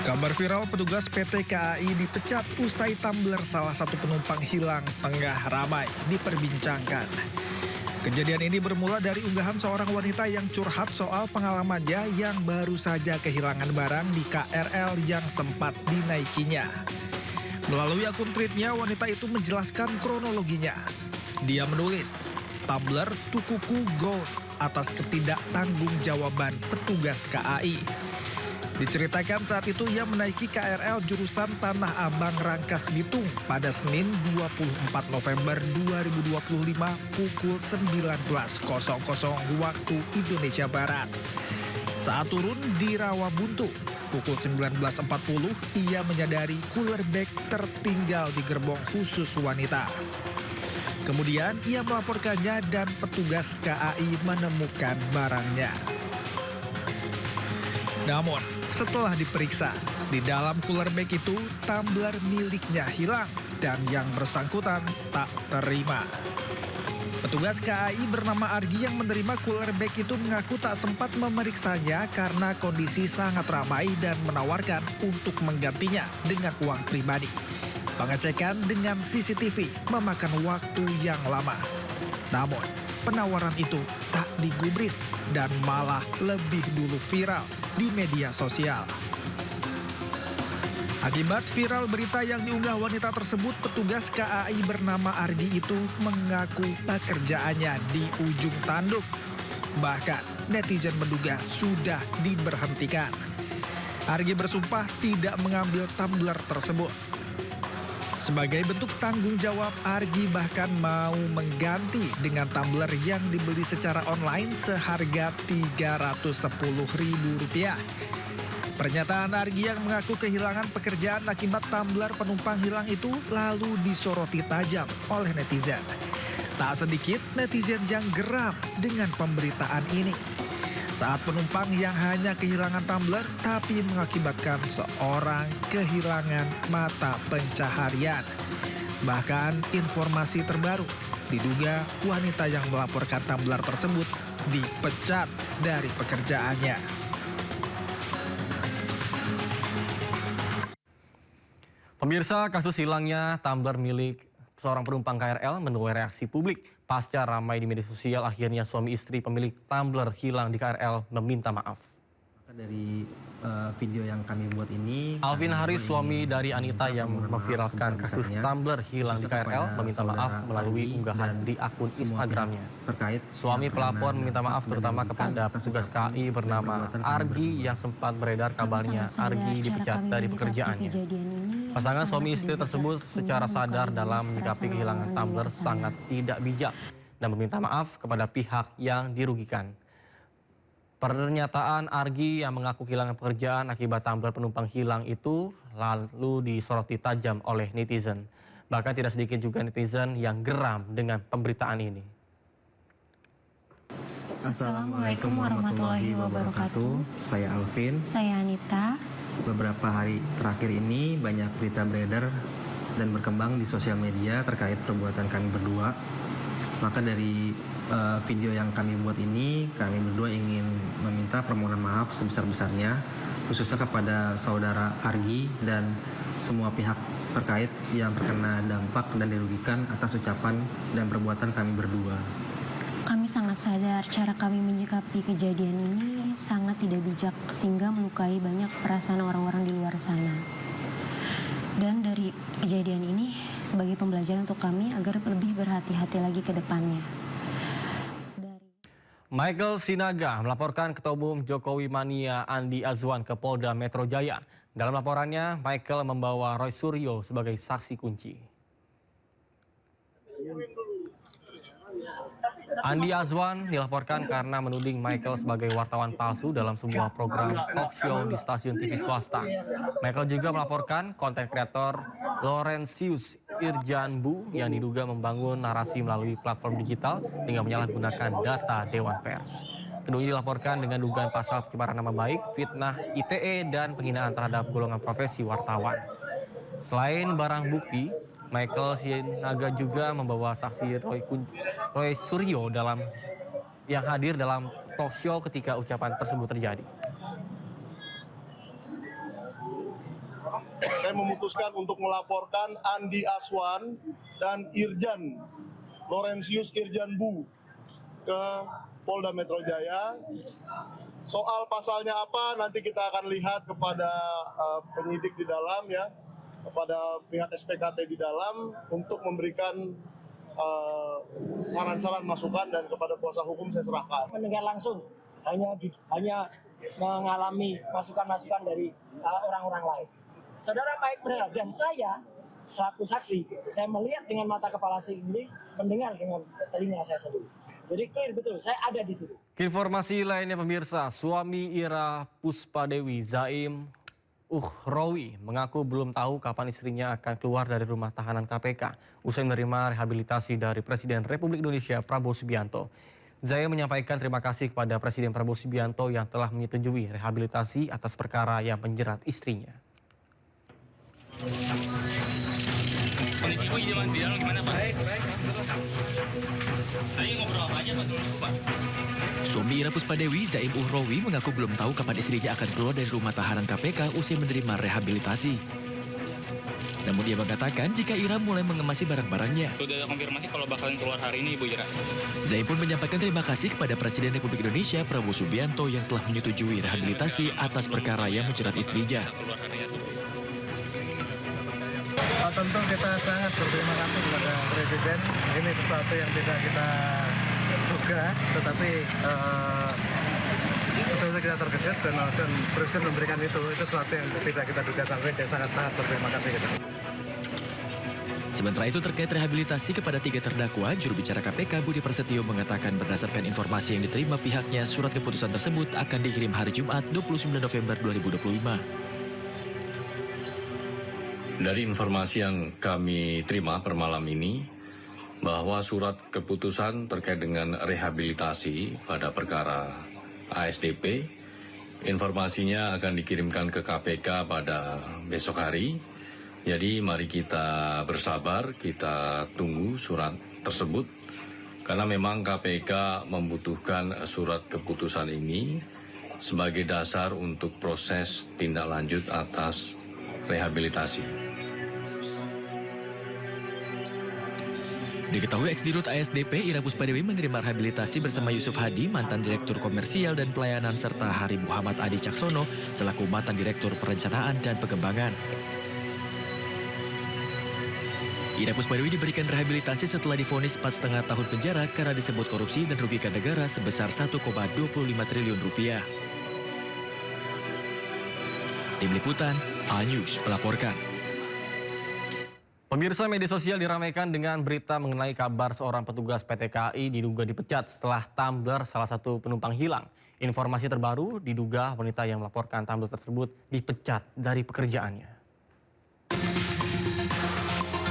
Kabar viral petugas PT KAI dipecat usai tumbler salah satu penumpang hilang tengah ramai diperbincangkan. Kejadian ini bermula dari unggahan seorang wanita yang curhat soal pengalamannya yang baru saja kehilangan barang di KRL yang sempat dinaikinya. Melalui akun tweetnya, wanita itu menjelaskan kronologinya. Dia menulis, "Tumbler tukuku gold atas ketidaktanggungjawaban petugas KAI." Diceritakan saat itu ia menaiki KRL jurusan Tanah Abang Rangkas Bitung pada Senin 24 November 2025 pukul 19.00 waktu Indonesia Barat. Saat turun di Rawabuntu pukul 19.40 ia menyadari cooler bag tertinggal di gerbong khusus wanita. Kemudian ia melaporkannya dan petugas KAI menemukan barangnya. Namun, setelah diperiksa, di dalam cooler bag itu tumbler miliknya hilang dan yang bersangkutan tak terima. Petugas KAI bernama Argi yang menerima cooler bag itu mengaku tak sempat memeriksanya karena kondisi sangat ramai dan menawarkan untuk menggantinya dengan uang pribadi. Pengecekan dengan CCTV memakan waktu yang lama. Namun, penawaran itu tak digubris dan malah lebih dulu viral di media sosial. Akibat viral berita yang diunggah wanita tersebut, petugas KAI bernama Argi itu mengaku pekerjaannya di ujung tanduk. Bahkan netizen menduga sudah diberhentikan. Argi bersumpah tidak mengambil tumbler tersebut. Sebagai bentuk tanggung jawab, Argi bahkan mau mengganti dengan tumbler yang dibeli secara online seharga Rp310.000. Pernyataan Argi yang mengaku kehilangan pekerjaan akibat tumbler penumpang hilang itu lalu disoroti tajam oleh netizen. Tak sedikit netizen yang geram dengan pemberitaan ini. Saat penumpang yang hanya kehilangan tumbler tapi mengakibatkan seorang kehilangan mata pencaharian. Bahkan informasi terbaru diduga wanita yang melaporkan tumbler tersebut dipecat dari pekerjaannya. Pemirsa, kasus hilangnya tumbler milik seorang penumpang KRL menuai reaksi publik. Pasca ramai di media sosial, akhirnya suami istri pemilik tumbler hilang di KRL meminta maaf. Dari video yang kami buat ini, Alvin Haris, suami dari Anita yang memviralkan kasus tumbler hilang di KRL, meminta maaf melalui unggahan di akun Instagramnya. Suami pelapor meminta maaf terutama kepada petugas KAI bernama Argi yang sempat beredar kabarnya Argi dipecat dari pekerjaannya. Pasangan suami istri tersebut secara sadar dalam menyikapi kehilangan tumbler sangat tidak bijak dan meminta maaf kepada pihak yang dirugikan. Pernyataan Argi yang mengaku kehilangan pekerjaan akibat tumbler penumpang hilang itu lalu disoroti tajam oleh netizen. Bahkan tidak sedikit juga netizen yang geram dengan pemberitaan ini. Assalamualaikum warahmatullahi wabarakatuh. Saya Alvin. Saya Anita. Beberapa hari terakhir ini banyak berita beredar dan berkembang di sosial media terkait perbuatan kami berdua. Maka dari video yang kami buat ini, kami berdua ingin meminta permohonan maaf sebesar-besarnya, khususnya kepada saudara Argi dan semua pihak terkait yang terkena dampak dan dirugikan atas ucapan dan perbuatan kami berdua. Kami sangat sadar cara kami menyikapi kejadian ini sangat tidak bijak sehingga melukai banyak perasaan orang-orang di luar sana. Dan dari kejadian ini sebagai pembelajaran untuk kami agar lebih berhati-hati lagi ke depannya. Michael Sinaga melaporkan Ketua Umum Jokowi Mania Andi Azwan ke Polda Metro Jaya. Dalam laporannya, Michael membawa Roy Suryo sebagai saksi kunci. Andi Azwan dilaporkan karena menuding Michael sebagai wartawan palsu dalam sebuah program talk show di stasiun TV swasta. Michael juga melaporkan konten kreator Laurentius Irjanbu yang diduga membangun narasi melalui platform digital dengan menyalahgunakan data Dewan Pers. Keduanya dilaporkan dengan dugaan pasal pencemaran nama baik, fitnah ITE, dan penghinaan terhadap golongan profesi wartawan. Selain barang bukti, Michael Sinaga juga membawa saksi Roy Suryo yang hadir dalam talk show ketika ucapan tersebut terjadi. saya memutuskan untuk melaporkan Andi Aswan dan Irjan Laurentius Irjan Bu ke Polda Metro Jaya. Soal pasalnya apa nanti kita akan lihat kepada penyidik di dalam ya, kepada pihak SPKT di dalam untuk memberikan saran-saran masukan dan kepada kuasa hukum saya serahkan. Mendengar langsung hanya mengalami masukan-masukan dari orang-orang lain. Saudara Mike Brel dan saya selaku saksi, saya melihat dengan mata kepala sendiri, mendengar dengan telinga saya sendiri. Jadi clear betul, saya ada di situ. Informasi lainnya pemirsa, suami Ira Puspadewi, Zaim Uhrowi, mengaku belum tahu kapan istrinya akan keluar dari rumah tahanan KPK usai menerima rehabilitasi dari Presiden Republik Indonesia Prabowo Subianto. Zaim menyampaikan terima kasih kepada Presiden Prabowo Subianto yang telah menyetujui rehabilitasi atas perkara yang menjerat istrinya. Kondisi ibu di dalam gimana Pak? Baik. Tadi ngobrol apa aja Pak dulu Pak? Suami Ira Puspadewi, Zaim Uhrowi, mengaku belum tahu kapan istrinya akan keluar dari rumah tahanan KPK usai menerima rehabilitasi. Namun ia mengatakan jika Ira mulai mengemasi barang-barangnya. Sudah ada konfirmasi kalau bakalan keluar hari ini Ibu Ira. Zaim pun menyampaikan terima kasih kepada Presiden Republik Indonesia Prabowo Subianto yang telah menyetujui rehabilitasi atas perkara yang menjerat istrinya. Tentu kita sangat berterima kasih kepada Presiden. Ini sesuatu yang tidak kita duga, tetapi betul-betul kita terkejut dan Presiden memberikan itu sesuatu yang tidak kita duga sampai dan sangat-sangat berterima kasih kita. Sementara itu terkait rehabilitasi kepada 3 terdakwa, juru bicara KPK Budi Prasetyo mengatakan berdasarkan informasi yang diterima pihaknya, surat keputusan tersebut akan dikirim hari Jumat 29 November 2025. Dari informasi yang kami terima per malam ini, bahwa surat keputusan terkait dengan rehabilitasi pada perkara ASDP, informasinya akan dikirimkan ke KPK pada besok hari. Jadi mari kita bersabar, kita tunggu surat tersebut, karena memang KPK membutuhkan surat keputusan ini sebagai dasar untuk proses tindak lanjut atas rehabilitasi. Diketahui ex-dirut ASDP Ira Puspadewi menerima rehabilitasi bersama Yusuf Hadi, mantan Direktur Komersial dan Pelayanan, serta Hari Muhammad Adi Caksono selaku mantan Direktur Perencanaan dan Pengembangan. Ira Puspadewi diberikan rehabilitasi setelah divonis 4,5 tahun penjara karena disebut korupsi dan rugikan negara sebesar 1,25 triliun rupiah. Tim Liputan, A-News melaporkan. Pemirsa, media sosial diramaikan dengan berita mengenai kabar seorang petugas PT KAI diduga dipecat setelah tumbler salah satu penumpang hilang. Informasi terbaru diduga wanita yang melaporkan tumbler tersebut dipecat dari pekerjaannya.